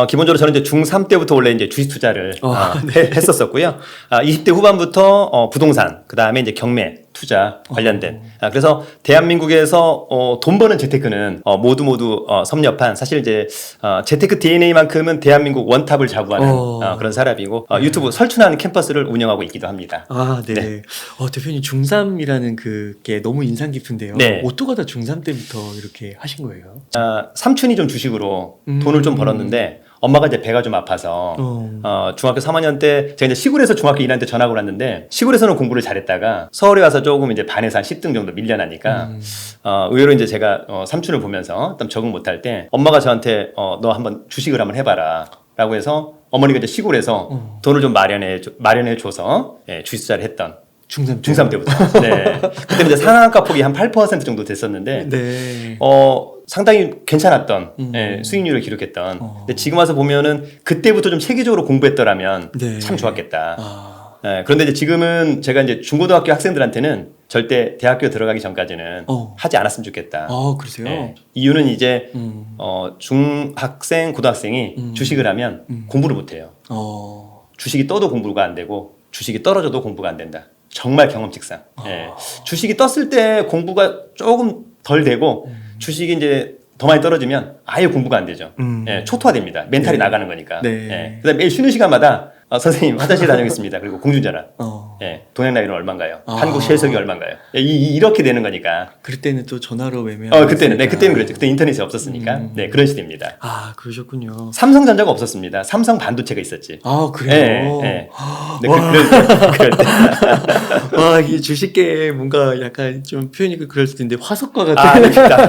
기본적으로 저는 이제 중3 때부터 원래 이제 주식 투자를 네. 했었었고요. 20대 후반부터 부동산, 그 다음에 이제 경매 투자 관련된. 그래서 대한민국에서 돈 버는 재테크는 모두 섭렵한 사실 이제 재테크 DNA만큼은 대한민국 원탑을 자부하는 그런 사람이고 유튜브 설춘한 캠퍼스를 운영하고 있기도 합니다. 아, 네. 네. 대표님 중3이라는 그게 너무 인상 깊은데요. 네. 어떻게 다 중3 때부터 이렇게 하신 거예요? 삼촌이 좀 주식으로 돈을 좀 벌었는데 엄마가 이제 배가 좀 아파서 중학교 3학년 때 제가 이제 시골에서 중학교 2학년 때 전학을 왔는데 시골에서는 공부를 잘했다가 서울에 와서 조금 이제 반에서 한 10등 정도 밀려나니까 의외로 이제 제가 삼촌을 보면서 좀 적응 못할 때 엄마가 저한테 너 한번 주식을 한번 해봐라 라고 해서 어머니가 이제 시골에서 돈을 좀 마련해 줘서 주식 투자를 했던 중3 때부터. 네. 그때 이제 상한가 폭이 한 8% 정도 됐었는데, 네. 상당히 괜찮았던 수익률을 기록했던. 근데 지금 와서 보면은 그때부터 좀 체계적으로 공부했더라면 네. 참 좋았겠다. 그런데 이제 지금은 제가 이제 중고등학교 학생들한테는 절대 대학교 들어가기 전까지는 하지 않았으면 좋겠다. 그러세요? 네. 이유는 이제 중학생, 고등학생이 주식을 하면 공부를 못해요. 주식이 떠도 공부가 안 되고 주식이 떨어져도 공부가 안 된다. 정말 경험칙상. 예. 주식이 떴을 때 공부가 조금 덜 되고 주식이 이제 더 많이 떨어지면 아예 공부가 안 되죠. 예, 초토화됩니다. 멘탈이 나가는 거니까. 네. 예. 그다음에 매일 쉬는 시간마다 선생님 화장실 다녀오겠습니다. 그리고 공중전화. 예, 동행 나이는 얼마인가요? 한국 실속이 얼마인가요? 예, 이렇게 되는 거니까. 그럴 때는 또 전화로 매매. 그때는 그랬죠. 그때 인터넷이 없었으니까. 네, 그런 시대입니다. 그러셨군요. 삼성전자가 없었습니다. 삼성 반도체가 있었지. 그래요? 예. 네, 그럴 때. 이 주식계 뭔가 약간 좀 표현이 그럴 수도 있는데 화석과 아닙니다.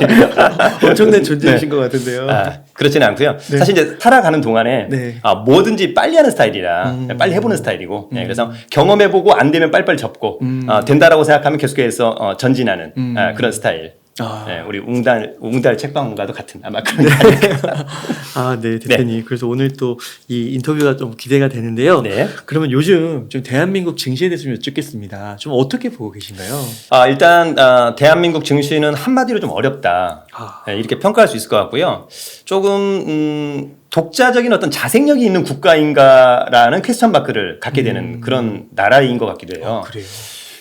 엄청난 존재이신 것 같은데요. 그렇지는 않고요. 네. 사실 이제 살아가는 동안에 네. 뭐든지 빨리 하는 스타일이라 빨리 해보는 스타일이고 그래서 경험해보고 안 되면 빨리빨리 접고 된다라고 생각하면 계속해서 전진하는 그런 스타일. 네, 우리 웅달 책방문과도 같은 아마 그런 게 아닐까. 네, 대표님. 네. 그래서 오늘 또 이 인터뷰가 좀 기대가 되는데요. 네. 그러면 요즘 좀 대한민국 증시에 대해서 좀 여쭙겠습니다. 좀 어떻게 보고 계신가요? 일단 대한민국 증시는 한마디로 좀 어렵다. 네, 이렇게 평가할 수 있을 것 같고요. 조금 독자적인 어떤 자생력이 있는 국가인가라는 퀘스천 마크를 갖게 되는 그런 나라인 것 같기도 해요. 그래요.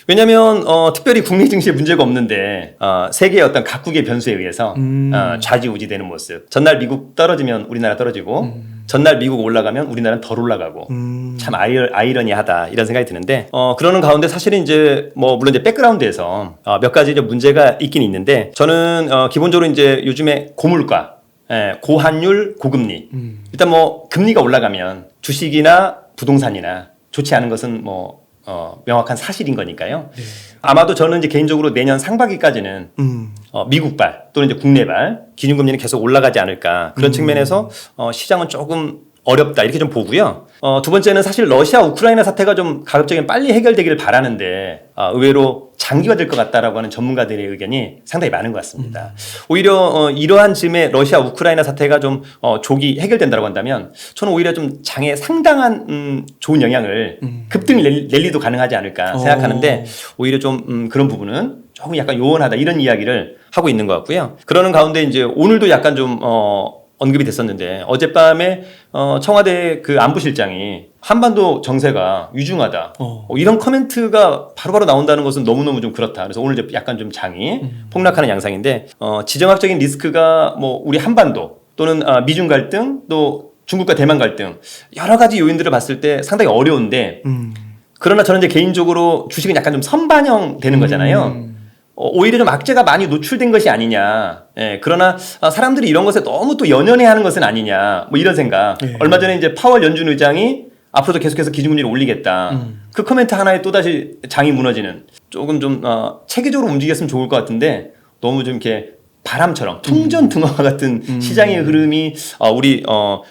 왜냐하면 특별히 국내 증시에 문제가 없는데 세계의 어떤 각국의 변수에 의해서 좌지우지되는 모습. 전날 미국 떨어지면 우리나라 떨어지고 전날 미국 올라가면 우리나라는 덜 올라가고 참 아이러니하다 이런 생각이 드는데 그러는 가운데 사실은 이제 물론 이제 백그라운드에서 몇 가지 이제 문제가 있긴 있는데 저는 기본적으로 이제 요즘에 고물가, 고환율, 고금리 일단 금리가 올라가면 주식이나 부동산이나 좋지 않은 것은 명확한 사실인 거니까요. 네. 아마도 저는 이제 개인적으로 내년 상반기까지는 미국발 또는 이제 국내발 기준금리는 계속 올라가지 않을까 그런 측면에서 시장은 조금 어렵다 이렇게 좀 보고요. 두 번째는 사실 러시아 우크라이나 사태가 좀 가급적이면 빨리 해결되기를 바라는데 의외로 장기화될 것 같다라고 하는 전문가들의 의견이 상당히 많은 것 같습니다. 오히려 이러한 즈음에 러시아 우크라이나 사태가 좀 조기 해결된다고 한다면 저는 오히려 좀 장에 상당한 좋은 영향을 급등 랠리도 가능하지 않을까 생각하는데 오히려 좀 그런 부분은 조금 약간 요원하다 이런 이야기를 하고 있는 것 같고요. 그러는 가운데 이제 오늘도 약간 좀 언급이 됐었는데 어젯밤에 청와대 그 안보실장이 한반도 정세가 위중하다 이런 코멘트가 바로바로 나온다는 것은 너무너무 좀 그렇다. 그래서 오늘 이제 약간 좀 장이 폭락하는 양상인데 지정학적인 리스크가 우리 한반도 또는 미중 갈등 또 중국과 대만 갈등 여러 가지 요인들을 봤을 때 상당히 어려운데 그러나 저는 이제 개인적으로 주식은 약간 좀 선반영 되는 거잖아요. 오히려 좀 악재가 많이 노출된 것이 아니냐. 그러나 사람들이 이런 것에 너무 또 연연해 하는 것은 아니냐. 이런 생각. 얼마 전에 이제 파월 연준 의장이 앞으로도 계속해서 기준금리를 올리겠다. 그 코멘트 하나에 또다시 장이 무너지는 조금 좀 체계적으로 움직였으면 좋을 것 같은데 너무 좀 이렇게 바람처럼 통전등화 같은 시장의 흐름이 우리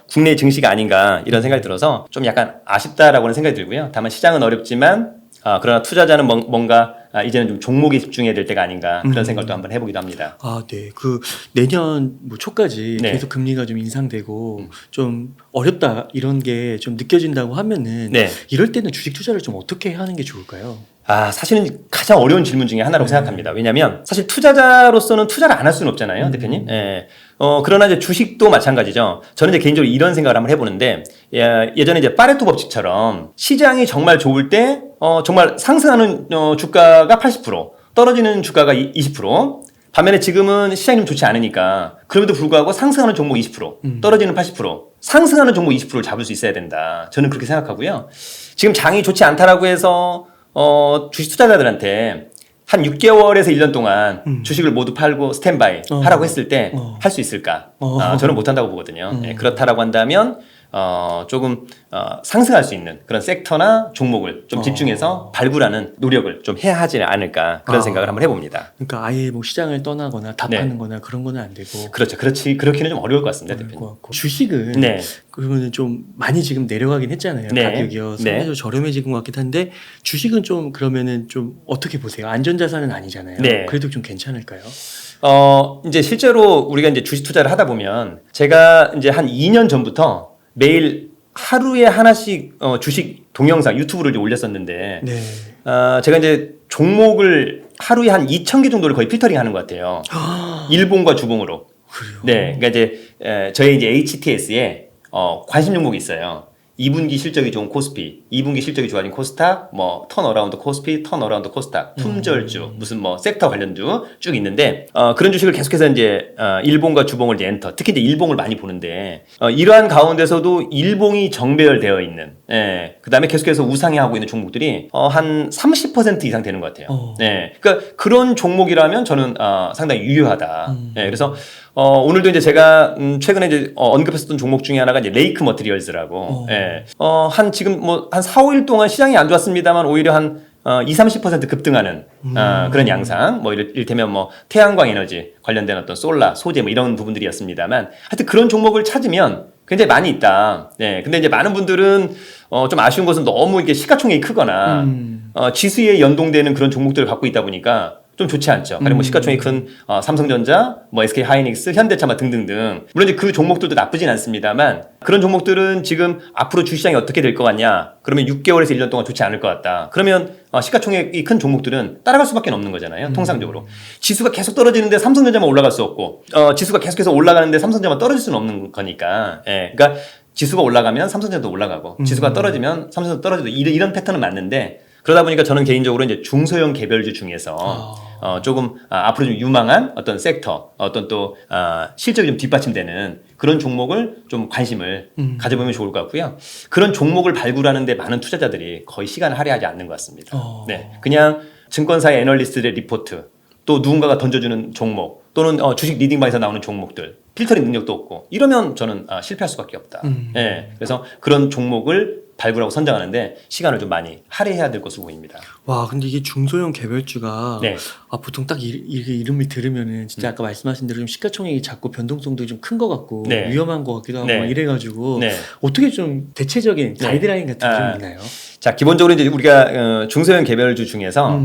국내 증시가 아닌가 이런 생각이 들어서 좀 약간 아쉽다라고는 생각이 들고요. 다만 시장은 어렵지만 그러나 투자자는 뭔가 이제는 좀 종목에 집중해야 될 때가 아닌가 그런 생각도 한번 해보기도 합니다. 네. 그 내년 초까지 네. 계속 금리가 좀 인상되고 좀 어렵다 이런 게 좀 느껴진다고 하면은 네. 이럴 때는 주식 투자를 좀 어떻게 하는 게 좋을까요? 사실은 가장 어려운 질문 중에 하나라고 생각합니다. 왜냐하면 사실 투자자로서는 투자를 안 할 수는 없잖아요, 대표님. 그러나 이제 주식도 마찬가지죠. 저는 이제 개인적으로 이런 생각을 한번 해보는데, 예전에 이제 파레토 법칙처럼 시장이 정말 좋을 때, 정말 상승하는 주가가 80%, 떨어지는 주가가 20%, 반면에 지금은 시장이 좀 좋지 않으니까, 그럼에도 불구하고 상승하는 종목 20%, 떨어지는 80%, 상승하는 종목 20%를 잡을 수 있어야 된다. 저는 그렇게 생각하고요. 지금 장이 좋지 않다라고 해서, 주식 투자자들한테 한 6개월에서 1년 동안 주식을 모두 팔고 스탠바이 하라고 했을 때 할 수 있을까? 저는 못한다고 보거든요. 네, 그렇다라고 한다면 조금 상승할 수 있는 그런 섹터나 종목을 좀 집중해서 발굴하는 노력을 좀 해야 하지 않을까 그런 생각을 한번 해봅니다. 그러니까 아예 뭐 시장을 떠나거나 다 네. 파는 거나 그런 거는 안 되고. 그렇죠. 그렇기는 좀 어려울 것 같습니다, 대표님. 주식은 네. 그러면 좀 많이 지금 내려가긴 했잖아요. 네. 가격이요. 상대적으로 저렴해진 것 같긴 한데 주식은 좀 그러면은 좀 어떻게 보세요? 안전자산은 아니잖아요. 네. 그래도 좀 괜찮을까요? 이제 실제로 우리가 이제 주식 투자를 하다 보면 제가 이제 한 2년 전부터 매일 하루에 하나씩 주식 동영상 유튜브를 이제 올렸었는데 네. 제가 이제 종목을 하루에 한 2,000개 정도를 거의 필터링 하는 것 같아요. 일봉과 주봉으로. 그래요. 네. 그러니까 이제 저희 이제 HTS에 관심 종목이 있어요. 2분기 실적이 좋은 코스피, 2분기 실적이 좋아진 코스닥, 뭐 턴어라운드 코스피, 턴어라운드 코스닥, 품절주, 무슨 뭐 섹터 관련주 쭉 있는데 그런 주식을 계속해서 이제 일봉과 주봉을 이제 엔터, 특히 이제 일봉을 많이 보는데 이러한 가운데서도 일봉이 정배열되어 있는, 그다음에 계속해서 우상향하고 있는 종목들이 한 30% 이상 되는 것 같아요. 그러니까 그런 종목이라면 저는 상당히 유효하다. 그래서 오늘도 이제 제가 최근에 이제 언급했었던 종목 중에 하나가 이제 레이크 머티리얼즈라고 한 지금 뭐 한 4, 5일 동안 시장이 안 좋았습니다만 오히려 한 20-30% 급등하는 그런 양상, 뭐 이를테면 뭐 태양광 에너지 관련된 어떤 솔라, 소재 뭐 이런 부분들이었습니다만 하여튼 그런 종목을 찾으면 굉장히 많이 있다. 근데 이제 많은 분들은 좀 아쉬운 것은 너무 이렇게 시가총액이 크거나 지수에 연동되는 그런 종목들을 갖고 있다 보니까 좀 좋지 않죠. 가령 뭐 시가총액이 큰 삼성전자, 뭐 SK 하이닉스, 현대차마 등등등. 물론 이제 그 종목들도 나쁘진 않습니다만 그런 종목들은 지금 앞으로 주시장이 어떻게 될 것 같냐? 그러면 6개월에서 1년 동안 좋지 않을 것 같다. 그러면 시가총액이 큰 종목들은 따라갈 수밖에 없는 거잖아요. 통상적으로. 지수가 계속 떨어지는데 삼성전자만 올라갈 수 없고 지수가 계속해서 올라가는데 삼성전자만 떨어질 수는 없는 거니까. 그러니까 지수가 올라가면 삼성전자도 올라가고 지수가 떨어지면 삼성전자도 떨어지고 이런 패턴은 맞는데 그러다 보니까 저는 개인적으로 이제 중소형 개별주 중에서 조금 앞으로 좀 유망한 어떤 섹터, 어떤 또 실적이 좀 뒷받침되는 그런 종목을 좀 관심을 가져보면 좋을 것 같고요. 그런 종목을 발굴하는데 많은 투자자들이 거의 시간을 할애하지 않는 것 같습니다. 그냥 증권사의 애널리스트의 리포트, 또 누군가가 던져주는 종목, 또는 주식 리딩방에서 나오는 종목들, 필터링 능력도 없고 이러면 저는 실패할 수밖에 없다. 그래서 그런 종목을 발굴하고 선정하는데 시간을 좀 많이 할애해야 될 것으로 보입니다. 와, 근데 이게 중소형 개별주가 보통 딱 이렇게 이름을 들으면은 진짜 아까 말씀하신 대로 좀 시가총액이 작고 변동성도 좀 큰 것 같고 위험한 것 같기도 하고 막 이래가지고 어떻게 좀 대체적인 가이드라인 같은 게 좀 있나요? 자, 기본적으로 이제 우리가 중소형 개별주 중에서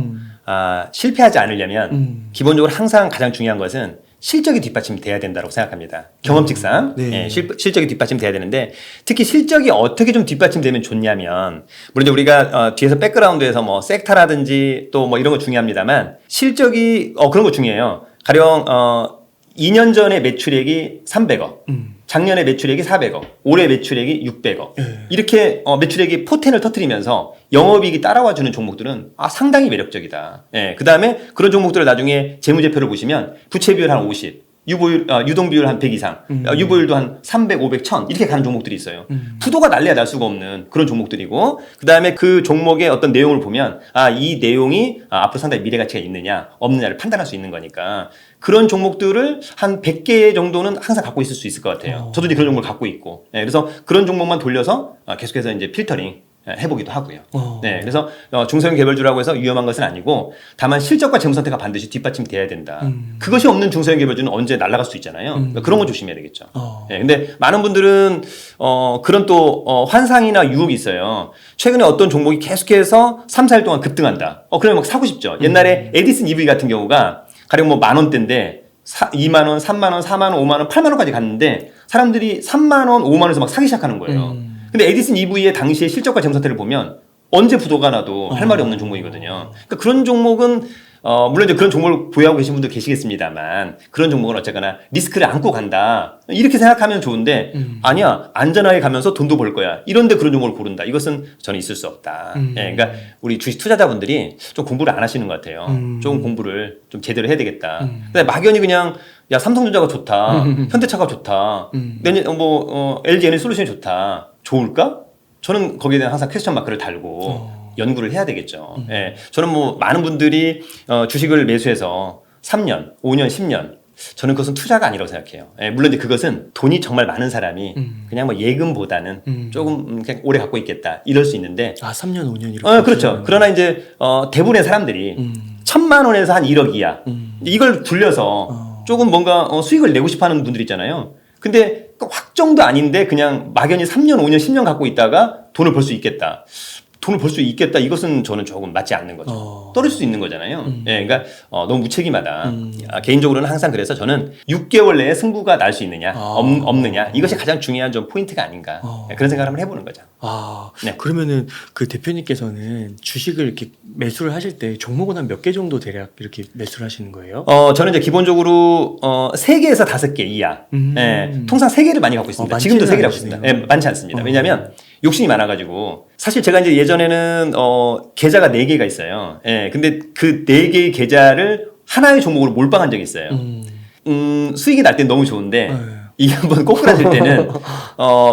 실패하지 않으려면 기본적으로 항상 가장 중요한 것은 실적이 뒷받침돼야 된다고 생각합니다. 경험칙상 실적이 뒷받침돼야 되는데 특히 실적이 어떻게 좀 뒷받침되면 좋냐면 물론 이제 우리가 뒤에서 백그라운드에서 뭐 섹터라든지 또 뭐 이런 거 중요합니다만 실적이 그런 거 중요해요. 가령 2년 전에 매출액이 300억, 작년에 매출액이 400억, 올해 매출액이 600억. 이렇게 매출액이 포텐을 터뜨리면서 영업이익이 따라와주는 종목들은 상당히 매력적이다. 그 다음에 그런 종목들을 나중에 재무제표를 보시면 부채 비율 한 50, 유동 비율 한 100 이상, 유보율도 한 300, 500, 1000 이렇게 가는 종목들이 있어요. 부도가 난리가 날 수가 없는 그런 종목들이고 그 다음에 그 종목의 어떤 내용을 보면 이 내용이 앞으로 상당히 미래 가치가 있느냐 없느냐를 판단할 수 있는 거니까 그런 종목들을 한 100개 정도는 항상 갖고 있을 수 있을 것 같아요. 저도 이제 그런 종목을 갖고 있고 그래서 그런 종목만 돌려서 계속해서 이제 필터링 해보기도 하고요. 그래서 중소형 개별주라고 해서 위험한 것은 아니고 다만 실적과 재무 상태가 반드시 뒷받침돼야 된다. 그것이 없는 중소형 개별주는 언제 날아갈 수 있잖아요. 그러니까 그런 거 조심해야 되겠죠. 근데 많은 분들은 그런 또 환상이나 유혹이 있어요. 최근에 어떤 종목이 계속해서 3, 4일 동안 급등한다. 그러면 막 사고 싶죠. 옛날에 에디슨 EV 같은 경우가 가령 뭐 10,000원대인데 2만원, 3만원, 4만원, 5만원, 8만원까지 갔는데 사람들이 3만원, 5만원에서 막 사기 시작하는 거예요. 근데 에디슨 EV의 당시의 실적과 재무 상태를 보면 언제 부도가 나도 할 말이 없는 종목이거든요. 그러니까 그런 종목은 물론 이제 그런 종목을 보유하고 계신 분도 계시겠습니다만 그런 종목은 어쨌거나 리스크를 안고 간다 이렇게 생각하면 좋은데 아니야 안전하게 가면서 돈도 벌 거야 이런데 그런 종목을 고른다 이것은 저는 있을 수 없다. 예, 그러니까 우리 주식 투자자분들이 좀 공부를 안 하시는 것 같아요. 좀 공부를 좀 제대로 해야 되겠다. 근데 막연히 그냥 야 삼성전자가 좋다, 현대차가 좋다, LG 에너지솔루션이 좋다, 좋을까? 저는 거기에 대한 항상 퀘스천 마크를 달고 연구를 해야 되겠죠. 예, 저는 뭐 많은 분들이 주식을 매수해서 3년, 5년, 10년 저는 그것은 투자가 아니라고 생각해요. 예, 물론 이제 그것은 돈이 정말 많은 사람이 그냥 뭐 예금보다는 조금 그냥 오래 갖고 있겠다 이럴 수 있는데 3년, 5년 이렇게 그렇죠. 그러나 이제 대부분의 사람들이 1,000만 원에서 한 1억 이하 이걸 굴려서 조금 뭔가 수익을 내고 싶어하는 분들 있잖아요. 근데 확정도 아닌데 그냥 막연히 3년, 5년, 10년 갖고 있다가 돈을 벌 수 있겠다. 돈을 벌 수 있겠다. 이것은 저는 조금 맞지 않는 거죠. 떨어질 수 있는 거잖아요. 예, 그러니까 너무 무책임하다. 개인적으로는 항상 그래서 저는 6개월 내에 승부가 날 수 있느냐, 없느냐 이것이 가장 중요한 좀 포인트가 아닌가 그런 생각을 한번 해보는 거죠. 네. 그러면은 그 대표님께서는 주식을 이렇게 매수를 하실 때 종목은 한 몇 개 정도 대략 이렇게 매수를 하시는 거예요? 저는 이제 기본적으로 3개에서 5개 이하. 예, 통상 3개를 많이 갖고 있습니다. 지금도 3개를 갖고 있습니다. 예, 많지 않습니다. 왜냐하면 욕심이 많아가지고 사실 제가 이제 예전에는 계좌가 4개가 있어요. 예, 근데 그 4개의 계좌를 하나의 종목으로 몰빵한 적이 있어요. 수익이 날 땐 너무 좋은데 이게 한번 꼬꾸라질 때는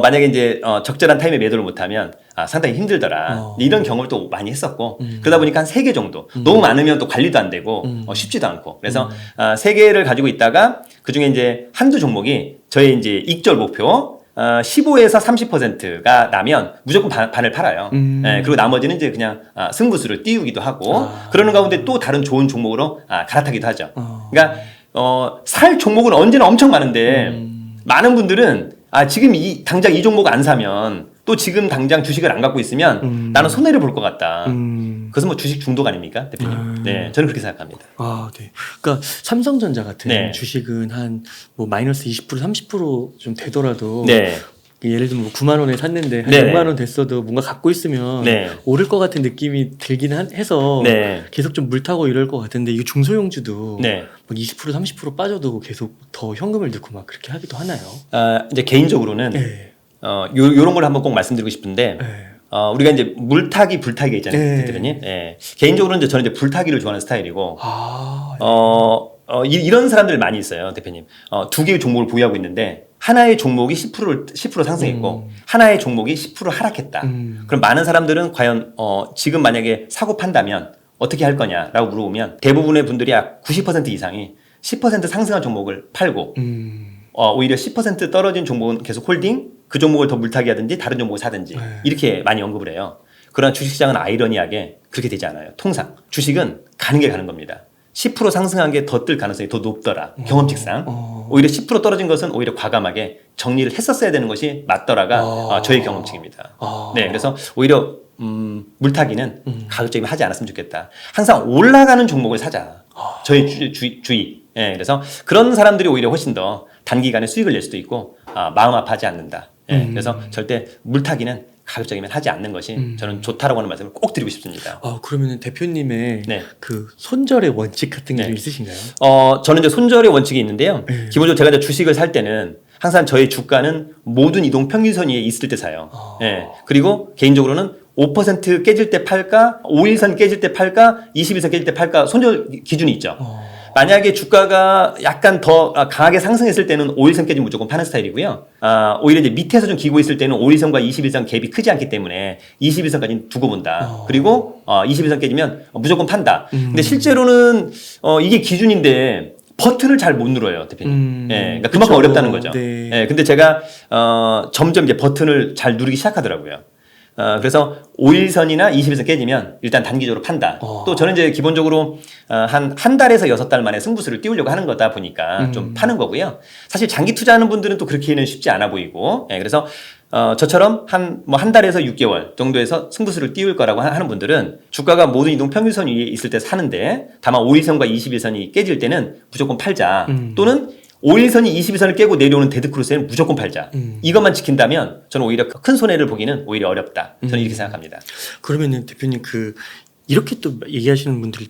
만약에 이제 적절한 타임에 매도를 못하면 상당히 힘들더라. 이런 경험을 또 많이 했었고 그러다 보니까 한 3개 정도 너무 많으면 또 관리도 안 되고 쉽지도 않고 그래서 3개를 가지고 있다가 그중에 이제 한두 종목이 저의 이제 익절 목표 15에서 30%가 나면 무조건 반을 팔아요. 예, 그리고 나머지는 이제 그냥 승부수를 띄우기도 하고 그러는 가운데 또 다른 좋은 종목으로 갈아타기도 하죠. 그러니까 살 종목은 언제나 엄청 많은데 많은 분들은 지금 당장 이 종목 안 사면 또 지금 당장 주식을 안 갖고 있으면 나는 손해를 볼 것 같다. 그것은 뭐 주식 중독 아닙니까, 대표님? 네, 저는 그렇게 생각합니다. 네. 그러니까 삼성전자 같은 네. 주식은 한 뭐 마이너스 20% 30%좀 되더라도 네. 예를 들면 뭐 9만 원에 샀는데 한 네네. 6만 원 됐어도 뭔가 갖고 있으면 네. 오를 것 같은 느낌이 들긴 해서 네. 계속 좀 물타고 이럴 것 같은데 이게 중소형주도 네. 막 20% 30% 빠져도 계속 더 현금을 넣고 막 그렇게 하기도 하나요? 이제 개인적으로는 네. 요런 걸 한번 꼭 말씀드리고 싶은데 네. 우리가 이제 물타기 불타기가 있잖아요, 네. 대표님. 예. 개인적으로는 이제 저는 이제 불타기를 좋아하는 스타일이고 네. 이런 사람들 많이 있어요, 대표님. 2개의 종목을 보유하고 있는데 하나의 종목이 10% 상승했고 하나의 종목이 10% 하락했다. 그럼 많은 사람들은 과연 지금 만약에 사고 판다면 어떻게 할 거냐라고 물어보면 대부분의 분들이 90% 이상이 10% 상승한 종목을 팔고 오히려 10% 떨어진 종목은 계속 홀딩, 그 종목을 더 물타기 하든지 다른 종목을 사든지 이렇게 많이 언급을 해요. 그러나 주식시장은 아이러니하게 그렇게 되지 않아요. 통상 주식은 가는 게 가는 겁니다. 10% 상승한 게 더 뜰 가능성이 더 높더라. 경험칙상. 오히려 10% 떨어진 것은 오히려 과감하게 정리를 했었어야 되는 것이 맞더라가 저의 경험칙입니다. 네, 그래서 오히려 물타기는 가급적이면 하지 않았으면 좋겠다. 항상 올라가는 종목을 사자. 저희 주의. 예, 그래서 그런 사람들이 오히려 훨씬 더 단기간에 수익을 낼 수도 있고 마음 아파하지 않는다. 예, 그래서 절대 물타기는 가급적이면 하지 않는 것이 저는 좋다라고 하는 말씀을 꼭 드리고 싶습니다. 그러면 대표님의 네. 그 손절의 원칙 같은 게 좀 네. 있으신가요? 저는 이제 손절의 원칙이 있는데요. 기본적으로 제가 이제 주식을 살 때는 항상 저의 주가는 모든 이동 평균선 위에 있을 때 사요. 예. 그리고 개인적으로는 5% 깨질 때 팔까, 5일선 깨질 때 팔까, 21선 깨질 때 팔까 손절 기준이 있죠. 만약에 주가가 약간 더 강하게 상승했을 때는 5일선 깨지면 무조건 파는 스타일이고요. 오히려 이제 밑에서 좀 기고 있을 때는 5일선과 21선 갭이 크지 않기 때문에 21선까지는 두고 본다. 그리고 21선 깨지면 무조건 판다. 근데 실제로는 이게 기준인데 버튼을 잘 못 눌러요, 대표님. 예, 그러니까 그만큼 어렵다는 거죠. 네. 예, 근데 제가 점점 이제 버튼을 잘 누르기 시작하더라고요. 그래서 5일선이나 21선 깨지면 일단 단기적으로 판다. 또 저는 이제 기본적으로 한 달에서 6달 만에 승부수를 띄우려고 하는 거다 보니까 좀 파는 거고요. 사실 장기 투자하는 분들은 또 그렇게는 쉽지 않아 보이고, 예, 그래서 저처럼 한 달에서 6개월 정도에서 승부수를 띄울 거라고 하는 분들은 주가가 모든 이동 평균선 위에 있을 때 사는데 다만 5일선과 21선이 깨질 때는 무조건 팔자. 또는 5일선이 21선을 깨고 내려오는 데드크로스에는 무조건 팔자. 이것만 지킨다면 저는 오히려 큰 손해를 보기는 오히려 어렵다. 저는 이렇게 생각합니다. 그러면은 대표님 이렇게 또 얘기하시는 분들이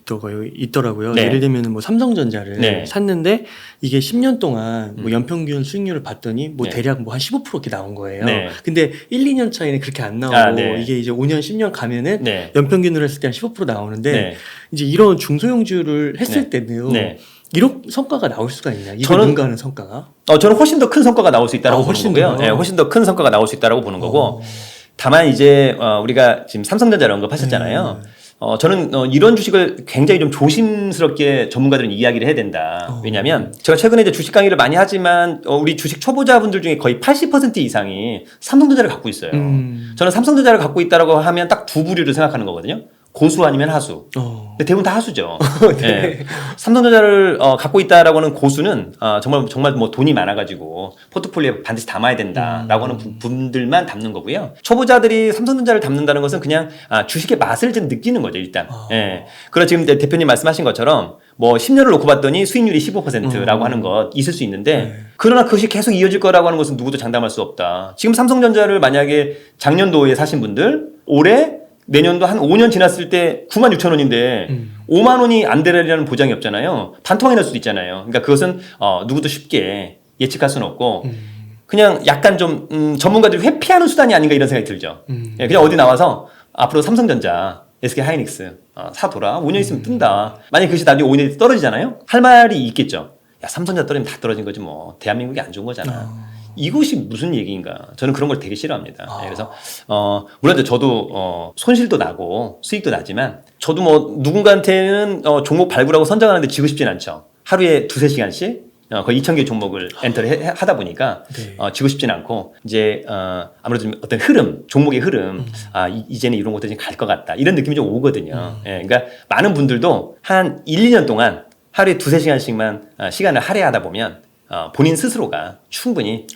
있더라고요. 네. 예를 들면 뭐 삼성전자를 네. 샀는데 이게 10년 동안 뭐 연평균 수익률을 봤더니 뭐 네. 대략 뭐 한 15% 이렇게 나온 거예요. 네. 근데 1, 2년 차이는 그렇게 안 나오고 네. 이게 이제 5년, 10년 가면은 네. 연평균으로 했을 때 한 15% 나오는데 네. 이제 이런 중소형주를 했을 네. 때는 네. 이런 성과가 나올 수가 있냐? 이걸 저는- 능가하는 성과가? 저는 훨씬 더 큰 성과가 나올 수 있다고 보는 훨씬 거고요. 더요? 네, 훨씬 더 큰 성과가 나올 수 있다고 보는 거고. 다만 이제 우리가 지금 삼성전자를 언급하셨잖아요. 저는 이런 주식을 굉장히 좀 조심스럽게 전문가들은 이야기를 해야 된다. 왜냐하면 제가 최근에 이제 주식 강의를 많이 하지만 우리 주식 초보자분들 중에 거의 80% 이상이 삼성전자를 갖고 있어요. 저는 삼성전자를 갖고 있다라고 하면 딱 두 부류를 생각하는 거거든요. 고수 아니면 하수. 근데 대부분 다 하수죠. 네. 삼성전자를 갖고 있다라고 하는 고수는 정말 뭐 돈이 많아가지고 포트폴리오에 반드시 담아야 된다라고 하는 분들만 담는 거고요. 초보자들이 삼성전자를 담는다는 것은 그냥 주식의 맛을 좀 느끼는 거죠, 일단. 예. 그리고 지금 대표님 말씀하신 것처럼 뭐 10년을 놓고 봤더니 수익률이 15%라고 하는 것 있을 수 있는데 그러나 그것이 계속 이어질 거라고 하는 것은 누구도 장담할 수 없다. 지금 삼성전자를 만약에 작년도에 사신 분들 올해 내년도 한 5년 지났을 때 96,000원인데 5만 원이 안 되리라는 보장이 없잖아요. 반토막이 날 수도 있잖아요. 그러니까 그것은 누구도 쉽게 예측할 수는 없고 그냥 약간 좀 전문가들이 회피하는 수단이 아닌가 이런 생각이 들죠. 예, 그냥 어디 나와서 앞으로 삼성전자, SK하이닉스 사둬라. 5년 있으면 뜬다. 만약에 그것이 나중에 5년이 떨어지잖아요. 할 말이 있겠죠. 야, 삼성전자 떨어지면 다 떨어진 거지 뭐. 대한민국이 안 좋은 거잖아. 이것이 무슨 얘기인가? 저는 그런 걸 되게 싫어합니다. 그래서 물론 저도 손실도 나고 수익도 나지만 저도 뭐 누군가한테는 종목 발굴하고 선정하는데 지고 싶진 않죠. 하루에 2-3시간씩 거의 2,000개 종목을 엔터를 하다 보니까 지고 싶진 않고 이제 아무래도 좀 어떤 흐름, 종목의 흐름, 이제는 이런 것들이 갈 것 같다 이런 느낌이 좀 오거든요. 예, 그러니까 많은 분들도 한 1-2년 동안 하루에 2-3시간씩만 시간을 할애하다 보면 본인 스스로가 충분히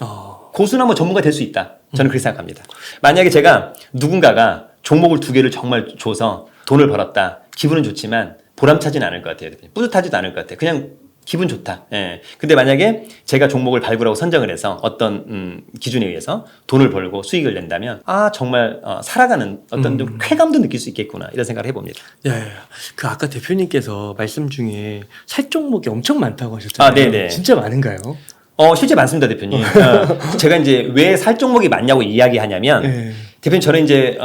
고수나 뭐 전문가 될 수 있다. 저는 그렇게 생각합니다. 만약에 제가 누군가가 종목을 2개를 정말 줘서 돈을 벌었다. 기분은 좋지만 보람차진 않을 것 같아요. 뿌듯하지도 않을 것 같아요. 그냥 기분 좋다. 예. 근데 만약에 제가 종목을 발굴하고 선정을 해서 어떤 기준에 의해서 돈을 벌고 수익을 낸다면 정말 살아가는 어떤 좀 쾌감도 느낄 수 있겠구나 이런 생각을 해봅니다. 네, 그 아까 대표님께서 말씀 중에 살 종목이 엄청 많다고 하셨잖아요. 네네. 진짜 많은가요? 실제 많습니다, 대표님. 제가 이제 왜 살 종목이 많냐고 이야기하냐면 대표님 저는 이제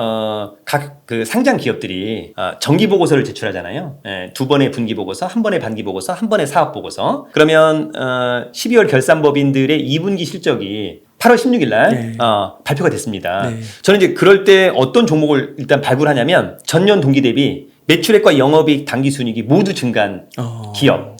각 그 상장 기업들이 정기 보고서를 제출하잖아요. 2번의 분기 보고서, 1번의 반기 보고서, 1번의 사업 보고서. 그러면 12월 결산법인들의 2분기 실적이 8월 16일 날 발표가 됐습니다. 저는 이제 그럴 때 어떤 종목을 일단 발굴하냐면 전년 동기 대비 매출액과 영업이익, 당기순이익이 모두 증가한 기업.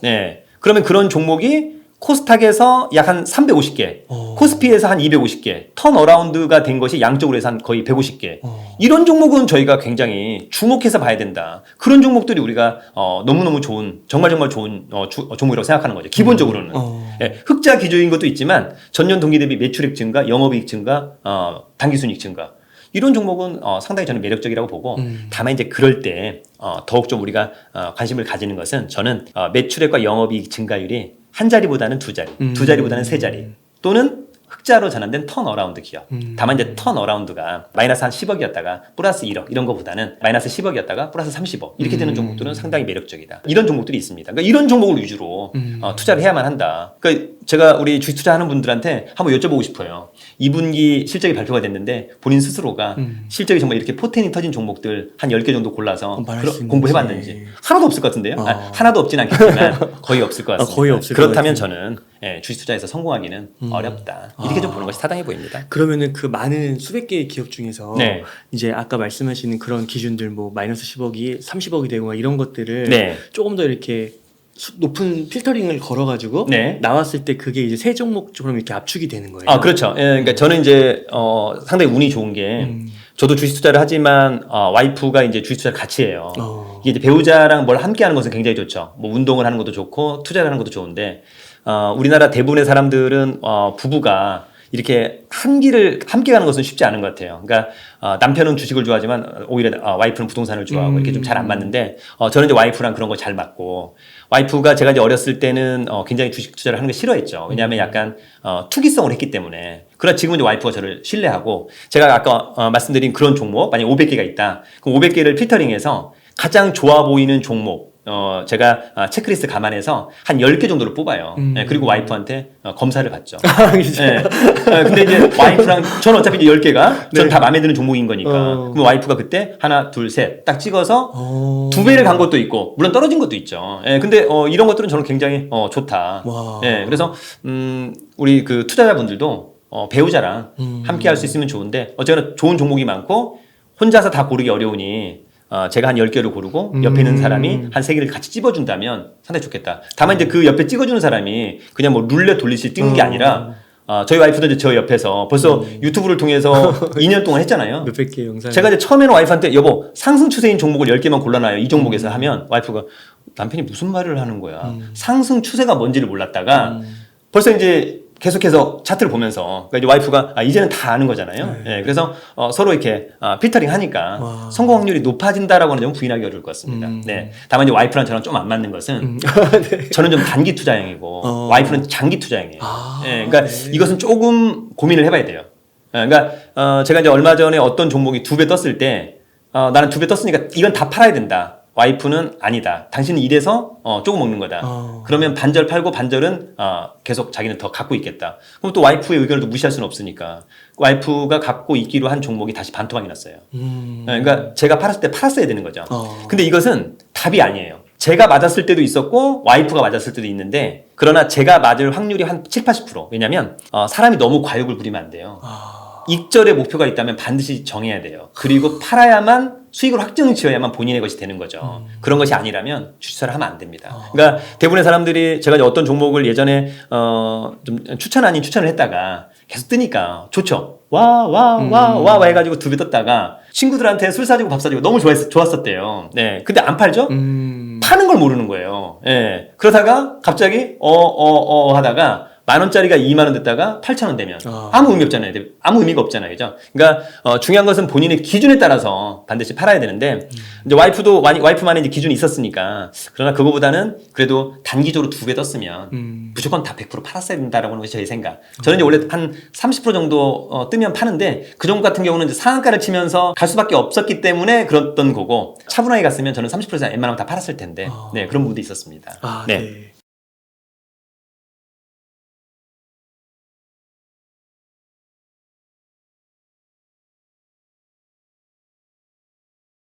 그러면 그런 종목이 코스닥에서 약 한 350개, 코스피에서 한 250개, 턴어라운드가 된 것이 양쪽으로 해서 한 거의 150개. 이런 종목은 저희가 굉장히 주목해서 봐야 된다. 그런 종목들이 우리가 너무너무 좋은, 정말 좋은 종목이라고 생각하는 거죠. 기본적으로는. 흑자 기조인 것도 있지만 전년 동기 대비 매출액 증가, 영업이익 증가, 당기순이익 증가. 이런 종목은 상당히 저는 매력적이라고 보고 다만 이제 그럴 때 더욱 좀 우리가 관심을 가지는 것은 저는 매출액과 영업이익 증가율이 한 자리보다는 두 자리, 두 자리보다는 세 자리 또는 흑자로 전환된 턴어라운드 기업. 다만 이제 턴어라운드가 마이너스 한 10억이었다가 플러스 1억 이런 것보다는 마이너스 10억이었다가 플러스 30억 이렇게 되는 종목들은 상당히 매력적이다. 이런 종목들이 있습니다. 그러니까 이런 종목을 위주로 투자를 해야만 한다. 그러니까 제가 우리 주식 투자하는 분들한테 한번 여쭤보고 싶어요. 2분기 실적이 발표가 됐는데 본인 스스로가 실적이 정말 이렇게 포텐이 터진 종목들 한 10개 정도 골라서 공부해봤는지 하나도 없을 것 같은데요. 하나도 없진 않겠지만 거의 없을 것 같습니다. 거의 없을 그렇다면 저는 주식 투자에서 성공하기는 어렵다. 이렇게 좀 보는 것이 타당해 보입니다. 그러면은 그 많은 수백 개의 기업 중에서 이제 아까 말씀하시는 그런 기준들 뭐 마이너스 10억이 30억이 되고 막 이런 것들을 조금 더 이렇게 높은 필터링을 걸어가지고 나왔을 때 그게 이제 세 종목처럼 이렇게 압축이 되는 거예요. 그렇죠. 그러니까 저는 이제 상당히 운이 좋은 게 저도 주식 투자를 하지만 와이프가 이제 주식 투자를 같이 해요. 이게 이제 배우자랑 뭘 함께 하는 것은 굉장히 좋죠. 뭐 운동을 하는 것도 좋고 투자를 하는 것도 좋은데 우리나라 대부분의 사람들은 부부가 이렇게 한 길을 함께 가는 것은 쉽지 않은 것 같아요. 그러니까 남편은 주식을 좋아하지만 오히려 와이프는 부동산을 좋아하고 이렇게 좀 잘 안 맞는데 저는 이제 와이프랑 그런 거 잘 맞고 와이프가 제가 이제 어렸을 때는 굉장히 주식 투자를 하는 거 싫어했죠. 왜냐하면 약간 투기성을 했기 때문에. 그러나 지금은 이제 와이프가 저를 신뢰하고 제가 아까 말씀드린 그런 종목 만약 500개가 있다. 그럼 500개를 필터링해서 가장 좋아 보이는 종목 제가 체크리스트 감안해서 한 10개 정도를 뽑아요. 예, 그리고 와이프한테 검사를 받죠. 예. 근데 이제 와이프랑 저는 어차피 이제 10개가 전 다 마음에 드는 종목인 거니까. 그럼 와이프가 그때 하나, 둘, 셋 딱 찍어서 2배를 간 것도 있고 물론 떨어진 것도 있죠. 예, 근데 이런 것들은 저는 굉장히 좋다. 와. 예, 그래서 우리 그 투자자분들도 배우자랑 함께 할 수 있으면 좋은데 어쨌거나 좋은 종목이 많고 혼자서 다 고르기 어려우니 제가 한 10개를 고르고 옆에 있는 사람이 한 3개를 같이 찝어준다면 상당히 좋겠다. 다만 이제 그 옆에 찍어주는 사람이 그냥 뭐 룰렛 돌리듯이 찍는 게 아니라 저희 와이프도 이제 저 옆에서 벌써 유튜브를 통해서 2년 동안 했잖아요. 몇백 개 영상. 제가 이제 처음에는 와이프한테 여보 상승 추세인 종목을 10개만 골라놔요. 이 종목에서 하면 와이프가 남편이 무슨 말을 하는 거야. 상승 추세가 뭔지를 몰랐다가 벌써 이제 계속해서 차트를 보면서 그러니까 이제 와이프가 이제는 다 아는 거잖아요. 네. 그래서 서로 이렇게 필터링 하니까 성공 확률이 높아진다라고는 좀 부인하기 어려울 것 같습니다. 네. 다만 이제 와이프랑 저랑 좀 안 맞는 것은 네. 저는 좀 단기 투자형이고 와이프는 장기 투자형이에요. 네. 그러니까 이것은 조금 고민을 해봐야 돼요. 그러니까 제가 이제 얼마 전에 어떤 종목이 2배 떴을 때 나는 2배 떴으니까 이건 다 팔아야 된다. 와이프는 아니다. 당신은 이래서 조금 먹는 거다. 그러면 반절 팔고 반절은 계속 자기는 더 갖고 있겠다. 그럼 또 와이프의 의견을 또 무시할 수는 없으니까 와이프가 갖고 있기로 한 종목이 다시 반토막이 났어요. 그러니까 제가 팔았을 때 팔았어야 되는 거죠. 근데 이것은 답이 아니에요. 제가 맞았을 때도 있었고 와이프가 맞았을 때도 있는데 그러나 제가 맞을 확률이 한 7, 80%. 왜냐면 사람이 너무 과욕을 부리면 안 돼요. 익절의 목표가 있다면 반드시 정해야 돼요. 그리고 팔아야만 수익을 확정 지어야만 본인의 것이 되는 거죠. 그런 것이 아니라면 주식사를 하면 안 됩니다. 그러니까 대부분의 사람들이 제가 이제 어떤 종목을 예전에 좀 추천 아닌 추천을 했다가 계속 뜨니까 좋죠. 와 해가지고 2배 떴다가 친구들한테 술 사주고 밥 사주고 너무 좋았었대요. 네. 근데 안 팔죠? 파는 걸 모르는 거예요. 예. 그러다가 갑자기 하다가 10,000원짜리가 20,000원 됐다가 8,000원 되면 아무 의미 없잖아요. 아무 의미가 없잖아요. 그죠? 그러니까 중요한 것은 본인의 기준에 따라서 반드시 팔아야 되는데 이제 와이프만의 이제 기준이 있었으니까 그러나 그거보다는 그래도 단기적으로 2배 떴으면 무조건 다 100% 팔았어야 된다라고 하는 것이 저의 생각. 저는 이제 원래 한 30% 정도 뜨면 파는데 그 종목 같은 경우는 이제 상한가를 치면서 갈 수밖에 없었기 때문에 그랬던 거고 차분하게 갔으면 저는 30% 이상 웬만하면 다 팔았을 텐데 네, 그런 부분도 있었습니다. 네.